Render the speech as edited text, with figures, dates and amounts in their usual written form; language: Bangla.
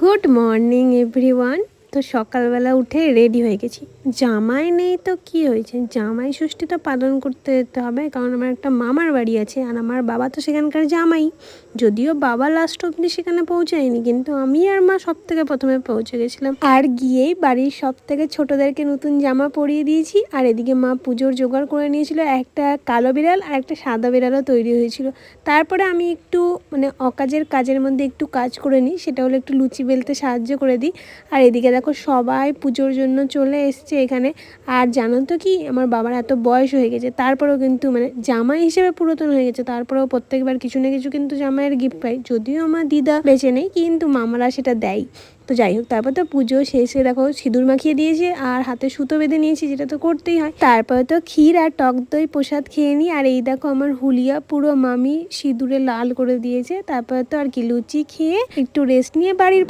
Good morning everyone. তো সকালবেলা উঠে রেডি হয়ে গেছি। জামাই নেই তো কি হয়েছে, জামাই ষষ্ঠী তো পালন করতে যেতে হবে, কারণ আমার একটা মামার বাড়ি আছে আর আমার বাবা তো সেখানকার জামাই। যদিও বাবা লাস্ট অব্দি সেখানে পৌঁছায়নি, কিন্তু আমি আর মা সব থেকে প্রথমে পৌঁছে গেছিলাম। আর গিয়েই বাড়ির সব থেকে ছোটদেরকে নতুন জামা পরিয়ে দিয়েছি। আর এদিকে মা পুজোর জোগাড় করে নিয়েছিল, একটা কালো বিড়াল আর একটা সাদা বিড়ালও তৈরি হয়েছিল। তারপরে আমি একটু কাজের মধ্যে একটু কাজ করে নিই, সেটা হলো একটু লুচি বেলতে সাহায্য করে দিই। আর এদিকে দেখো সবাই পুজোর জন্য চলে এসছে এখানে। আর জানো তো কি, আমার বাবার এত বয়স হয়ে গেছে, তারপরেও কিন্তু জামাই হিসেবে পুরাতন হয়ে গেছে, তারপরেও প্রত্যেকবার কিছু না কিছু কিন্তু জামাইয়ের গিফট পাই। যদিও আমার দিদা বেঁচে নেই, কিন্তু মামারা সেটা দেয়। তো যাই হোক, তারপর তো পুজো শেষে দেখো সিঁদুর মাখিয়ে দিয়েছে আর হাতে সুতো বেঁধে নিয়েছি, যেটা তো করতেই হয়। তারপরে তো ক্ষীর আর টক দই প্রসাদ খেয়ে নিই। আর এই দেখো আমার হুলিয়া পুরো মামি সিঁদুরে লাল করে দিয়েছে। তারপরে তো আর কি লুচি খেয়ে একটু রেস্ট নিয়ে বাড়ির